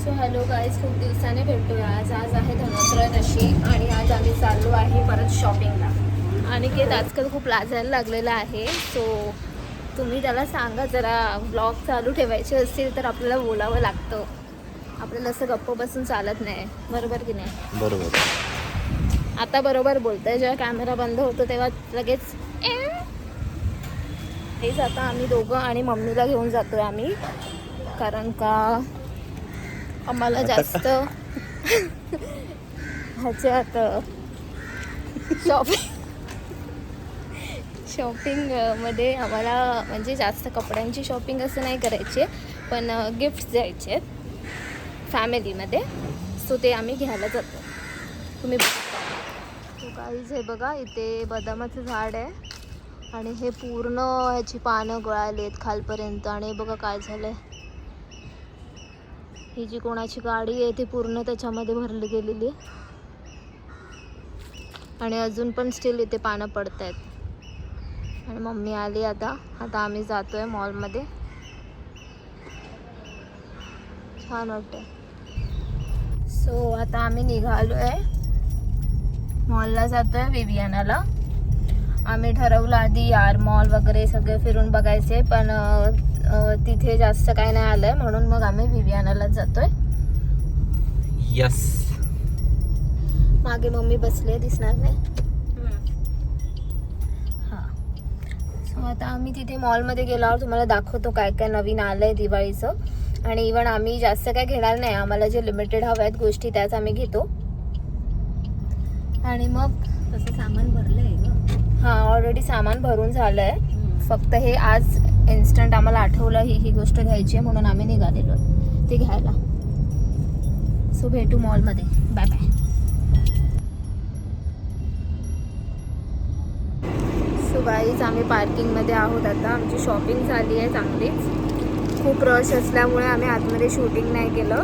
So hello guys, खूप दिवसाने भेटतोय आज आहे धनत्रयोदशी आणि आज आम्ही चाललो आहे परत शॉपिंगला. आणि ते आजकाल खूप लाजायला लागलेला आहे. सो तुम्ही त्याला सांगा जरा ब्लॉग चालू ठेवायचे असतील तर आपल्याला बोलावं लागतं. आपल्याला असं गप्प बसून चालत नाही, बरोबर की नाही? बरोबर. आता बरोबर बोलतोय. जेव्हा कॅमेरा बंद होतो तेव्हा लगेच हेच. आता आम्ही दोघं आणि मम्मीला घेऊन जातोय आम्ही, कारण का आम्हाला जास्त ह्याच्यात शॉपिंगमध्ये आम्हाला म्हणजे जास्त कपड्यांची शॉपिंग असं नाही करायची, पण गिफ्ट्स द्यायचे आहेत फॅमिलीमध्ये. सो ते आम्ही घ्यायला जातो. तुम्ही तो काहीच आहे बघा, इथे बदामाचं झाड आहे आणि हे पूर्ण ह्याची पानं गळालेत खालपर्यंत. आणि बघा काय झालंय, ही जी कोणाची गाडी आहे ती पूर्ण त्याच्यामध्ये भरली गेलेली आणि अजून पण स्टील इथे पानं पडत आहेत. आणि मम्मी आली आता आम्ही जातोय मॉलमध्ये. छान वाटतंय. सो आता आम्ही निघालोय, मॉलला जातोय विवियानाला. आम्ही ठरवलं आधी यार मॉल वगैरे सगळे फिरून बघायचे, पण तिथे जास्त काय नाही आलंय, म्हणून मग आम्ही विवियानाला जातोय. यस. मागे मम्मी बसले, दिसणार नाही. हां. सो आता आम्ही तिथे मॉलमध्ये गेल्यावर तुम्हाला दाखवतो काय काय नवीन आलंय दिवाळीचं. आणि इव्हन आम्ही जास्त काय घेणार नाही, आम्हाला जे लिमिटेड हव्या आहेत गोष्टी त्याच आम्ही घेतो. आणि मग तसं सामान भरलंय ग. हां, ऑलरेडी सामान भरून झालंय. फक्त हे आज इन्स्टंट आम्हाला आठवलं ही गोष्ट घ्यायची आहे, म्हणून आम्ही निघालेलो ते घ्यायला. सो भेटू मॉलमध्ये. Bye bye. सो गाईज, आम्ही पार्किंगमध्ये आहोत आता. आमची शॉपिंग झाली आहे चांगलीच. खूप रश असल्यामुळे आम्ही आतमध्ये शूटिंग नाही केलं.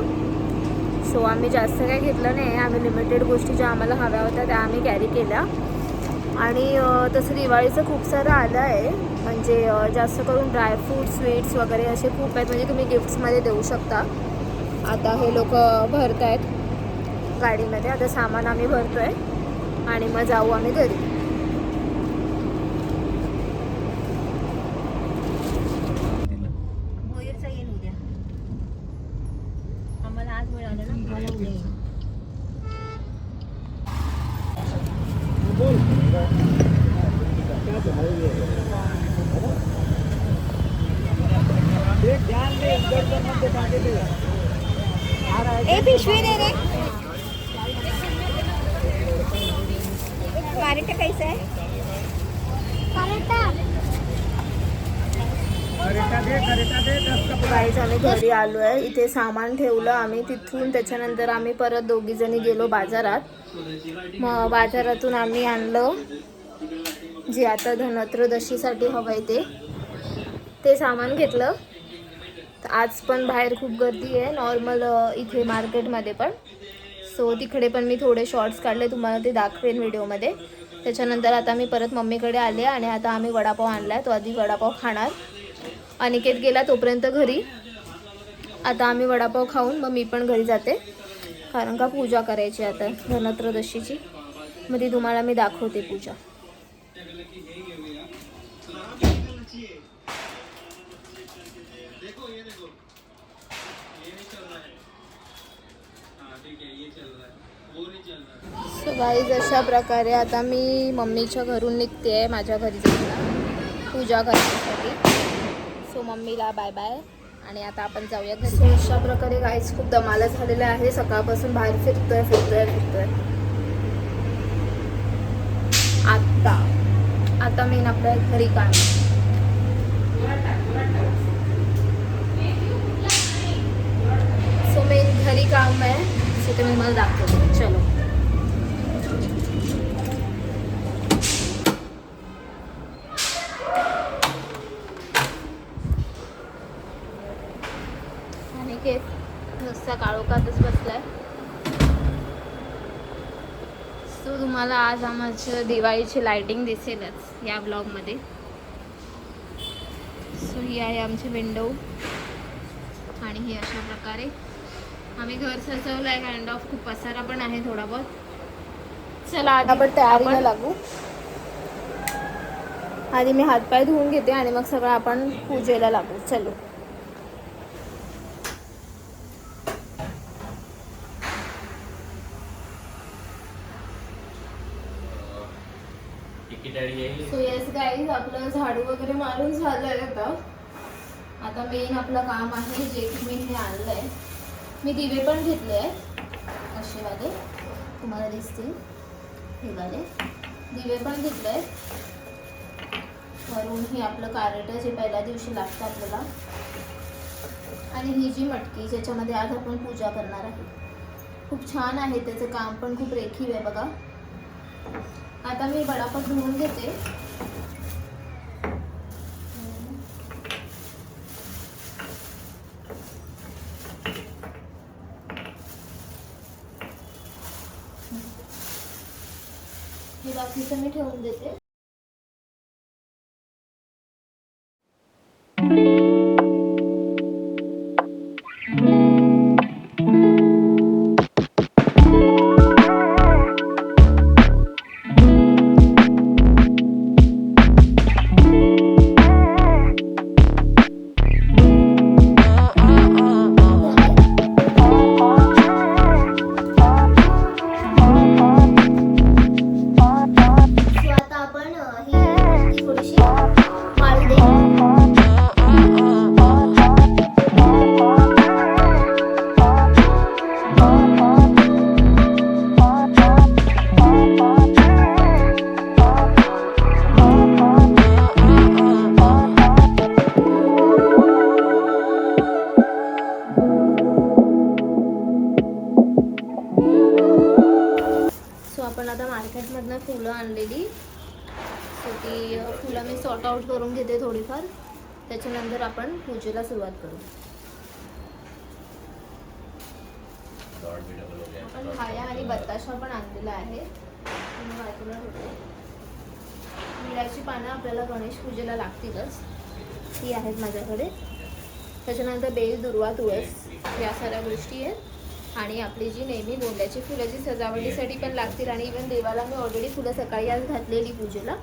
सो आम्ही जास्त काही घेतलं नाही. आम्ही लिमिटेड गोष्टी ज्या आम्हाला हव्या होत्या त्या आम्ही कॅरी केल्या. आणि तसं दिवाळीचं खूप सारं आलं आहे, म्हणजे जास्त करून ड्रायफ्रूट स्वीट्स वगैरे असे खूप आहेत, म्हणजे तुम्ही गिफ्ट्समध्ये देऊ शकता. आता हे लोक भरत आहेत गाडीमध्ये. आता सामान आम्ही भरतोय आणि मग जाऊ आम्ही घरी. मयूरचा येईल उद्या. आम्हाला आज मिळालं ना, मला उद्या येईल. पिशवी दे रे. कारेटा कैसा आहे? गाईज, आम्ही घरी आलो आहे. इथे सामान ठेवलं आम्ही. तिथून त्याच्यानंतर आम्ही परत दोघीजणी गेलो बाजारात. मग बाजारातून आम्ही आणलं जे आता धनत्रयोदशीसाठी हवं आहे ते सामान घेतलं. आज पण बाहेर खूप गर्दी आहे नॉर्मल इथे मार्केटमध्ये पण. सो तिकडे पण मी थोडे शॉर्ट्स काढले, तुम्हाला ते दाखवेन व्हिडिओमध्ये. त्याच्यानंतर आता मी परत मम्मीकडे आले आणि आता आम्ही वडापाव आणला आहे. तो आधी वडापाव खाणार. अनिकेत गेला तोपर्यंत घरी. आता आम्ही वडापाव खाऊन मग मी पण घरी जाते, कारण का पूजा करायची आता धनत्रयोदशीची. मग ती तुम्हाला मी दाखवते पूजा. सो गाईज, अशा प्रकारे आता मी मम्मीच्या घरून निघते आहे माझ्या घरी जायला पूजा करण्यासाठी. सो मम्मीला बाय बाय. आणि आता आपण जाऊया घरी. सो अशा प्रकारे गाईज खूप दमाला झालेलं आहे. सकाळपासून बाहेर फिरतोय. आता मी आपल्या घरी काम. सो मी घरी काम आहे, सो ते मी मला दाखवते. चलो. आणि नुसता काळोखातच बसलाय. सो तुम्हाला आज आमच्या दिवाळीची लाइटिंग दिसेलच या ब्लॉगमध्ये. सो ही आहे आमची विंडो आणि ही अशा प्रकारे आम्ही घर सजवलंय काइंड ऑफ. खूप पसारा पण आहे थोडा बहुत. चला आपण तयारीला लागू. आधी मी हातपाय धुवून घेते आणि मग सगळं आपण पूजेला लागू. चलो. सो येस गाईज, आपलं झाडू वगैरे मारून झालंय आता मेन आपलं काम आहे जे की मी हे आणलंय. मी दिवे पण घेतले आहेत असे वाले, तुम्हाला दिसतील हे वाले दिवे पण घेतले आहेत. वरून ही आपलं कार्रेट जे पहिल्या दिवशी लागतं आपल्याला, आणि ही जी मटकी ज्याच्यामध्ये आज आपण पूजा करणार आहे. खूप छान आहे, त्याचं काम पण खूप रेखीव आहे बघा. आता मी बडापट धुवून घेते. हे बाकीचं मी ठेवून देते. आपण आता मार्केटमधनं फुलं आणलेली, सो ती फुलं मी सॉर्ट आउट करून घेते थोडीफार. त्याच्यानंतर आपण पूजेला सुरुवात करू. आपण खाया आणि बताशा पण आणलेला आहे. बाजूला ठेवते. विड्याची पानं आपल्याला गणेश पूजेला लागतीलच, ती आहेत माझ्याकडे. त्याच्यानंतर बेल, दुर्वा, तुळस या साऱ्या गोष्टी आहेत. आणि आपली जी नेहमी गोंड्याची फुलं जी सजावटीसाठी पण लागतील. आणि इवन देवाला मी ऑलरेडी फुलं सकाळी आज घातलेली पूजेला.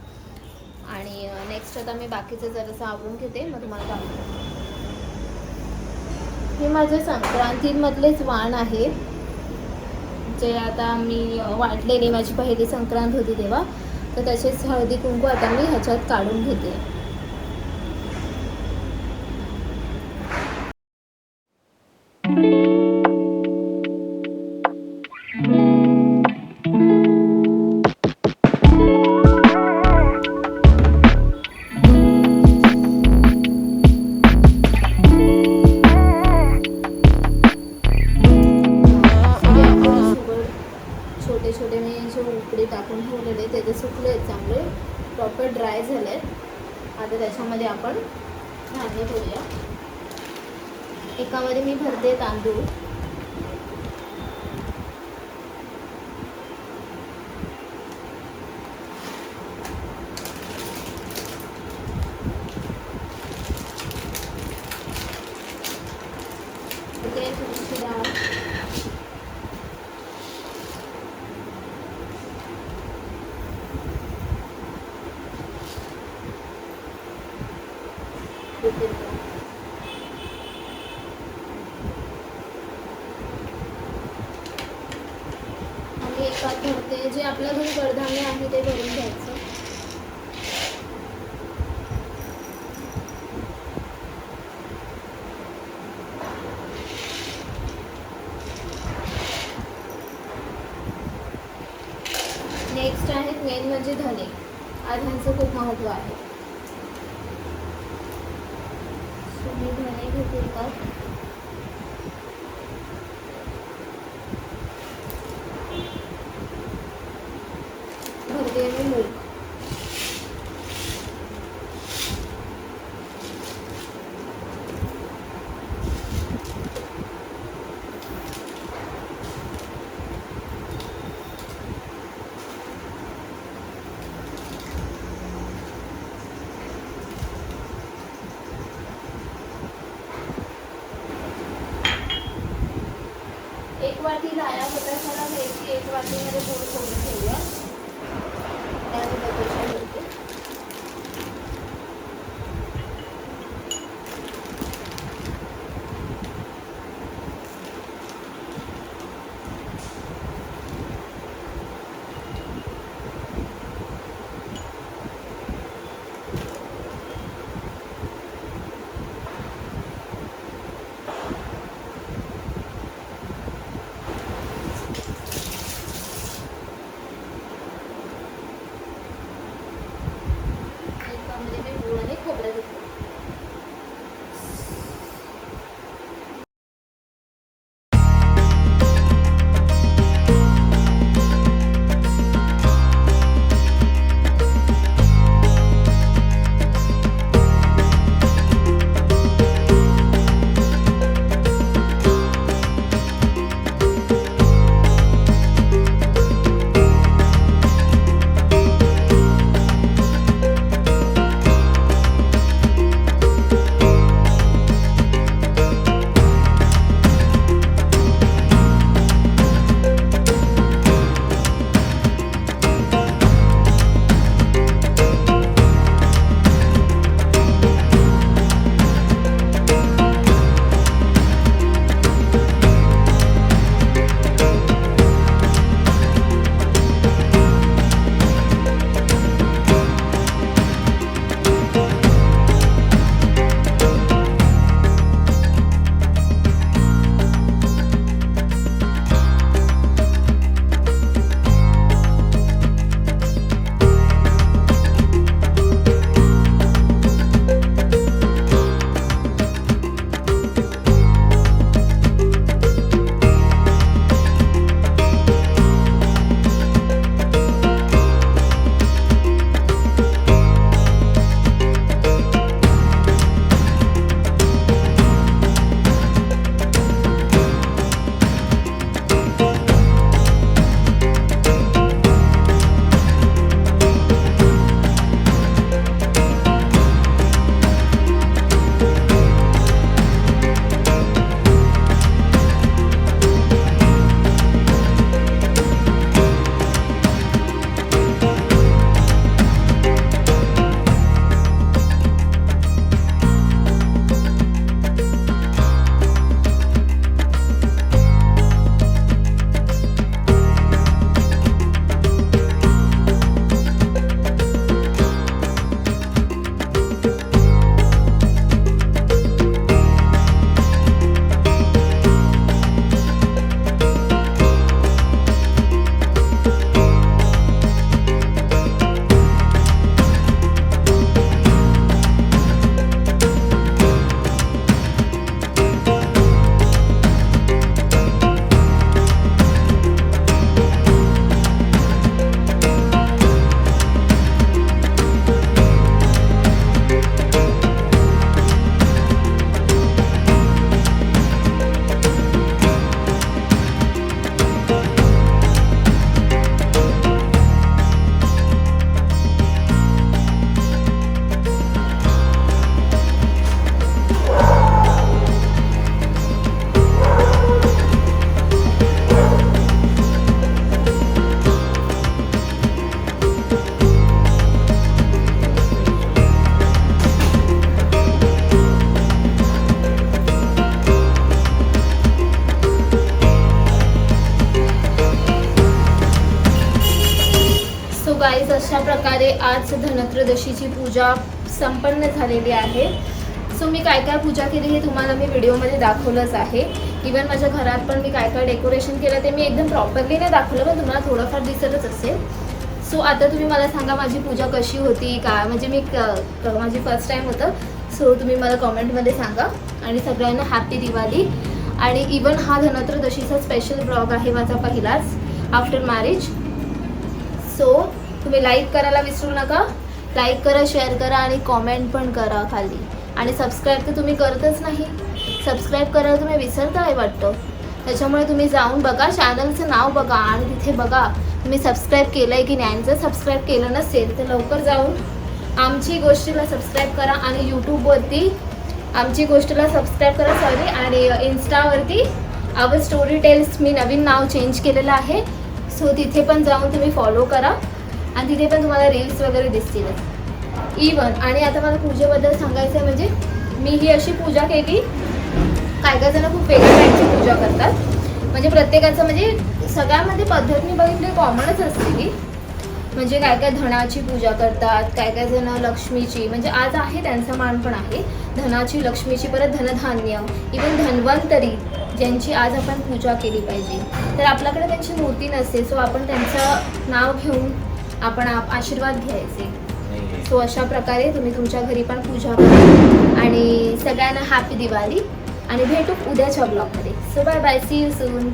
आणि नेक्स्ट आता मी बाकीचं जरासं आवरून घेते, मग तुम्हाला दाखवते. हे माझे संक्रांतीमधलेच वाण आहे, जे आता मी वाटलेली. माझी पहिली संक्रांत होती तेव्हा, तर तसेच हळदी कुंकू आता मी ह्याच्यात काढून घेते. छोटे छोटे मी जे उकडे टाकून ठेवलेले ते सुकले आहेत, चांगले प्रॉपर ड्राय झाले आहेत. आता त्याच्यामध्ये आपण धान्य करूया. एकामध्ये मी भरते तांदूळ, थोडीशी डाळ, आणि एकात भरते जे आपल्या घरी कडधान्य आहे ते भरून घ्यायचं. नेक्स्ट आहेत मेन म्हणजे धने. आज ह्यांचं खूप महत्त्व आहे. मी धने घेते का, भरते मी मूग. एक वाटी लाया होता त्याला घ्यायची, एक वाटीमध्ये गोड करून ठेवूया. त्यानंतर डेकोरेशन करते. त्यामध्ये मी गूळ आणि खोबरं घेतलं. गाईज अशा प्रकारे आज धनत्रयोदशीची पूजा संपन्न झालेली आहे. सो मी काय काय पूजा केली हे तुम्हाला मी व्हिडिओमध्ये दाखवलंच आहे. इवन माझ्या घरात पण मी काय काय डेकोरेशन केलं ते मी एकदम प्रॉपरली नाही दाखवलं, पण तुम्हाला थोडंफार दिसतच असेल. सो आता तुम्ही मला सांगा माझी पूजा कशी होती, काय म्हणजे मी माझी फर्स्ट टाईम होतं. सो तुम्ही मला कॉमेंटमध्ये सांगा. आणि सगळ्यांना हॅपी दिवाळी. आणि इवन हा धनत्रयोदशीचा स्पेशल ब्लॉग आहे माझा पहिलाच आफ्टर मॅरेज. सो तुम्ही लाईक करायला विसरू नका. लाईक करा, शेअर करा आणि कॉमेंट पण करा खाली. आणि सबस्क्राईब तर तुम्ही करतच नाही. सबस्क्राईब करायला तुम्ही विसरता आहे वाटतं. त्याच्यामुळे तुम्ही जाऊन बघा, चॅनलचं नाव बघा आणि तिथे बघा तुम्ही सबस्क्राईब केलं आहे की नाही. जर सबस्क्राईब केलं नसेल तर लवकर जाऊन आमची गोष्टीला सबस्क्राईब करा. आणि यूट्यूबवरती आमची गोष्टीला सबस्क्राईब करा, आणि इन्स्टावरती आवर स्टोरी टेल्स मी नवीन नाव चेंज केलेलं आहे. सो तिथे पण जाऊन तुम्ही फॉलो करा आणि तिथे पण तुम्हाला रील्स वगैरे दिसतीलच. इवन आणि आता मला पूजेबद्दल सांगायचं आहे, म्हणजे मी ही अशी पूजा केली. काय जण खूप वेगळ्या टाईपची पूजा करतात, म्हणजे प्रत्येकाचं म्हणजे सगळ्यामध्ये पद्धत मी बघितली कॉमनच असते की, म्हणजे काय धनाची पूजा करतात, काय जण लक्ष्मीची, म्हणजे आज आहे त्यांचा मान पण आहे धनाची, लक्ष्मीची, परत धनधान्य, इवन धन्वंतरी ज्यांची आज आपण पूजा केली पाहिजे. तर आपल्याकडे त्यांची मूर्ती नसते, सो आपण त्यांचं नाव घेऊन आपण आशीर्वाद घ्यायचे. सो अशा प्रकारे तुम्ही तुमच्या घरी पण पूजा करा. आणि सगळ्यांना हॅपी दिवाळी आणि भेटू उद्याच्या ब्लॉगमध्ये. So bye bye, see you soon.